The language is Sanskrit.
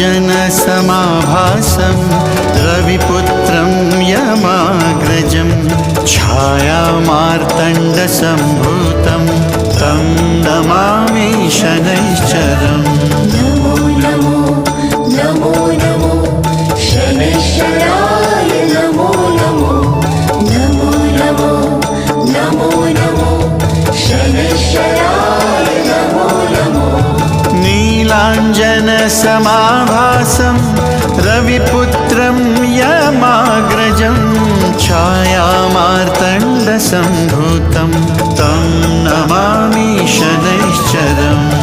नीलाञ्जनसमाभासं रविपुत्रं यमाग्रजं छायामार्तण्डसम्भूतं तं नमामि शनैश्चरम्। नमो नमो नमो नमो शनैश्चराय नमो नमो नमो नमो नमो नमो शनैश्चराय नमो नमो। नीलाञ्जनसमाभासं रविपुत्रं यमाग्रजं छायामार्तण्डसम्भूतं तं नमामि शनैश्चरम्।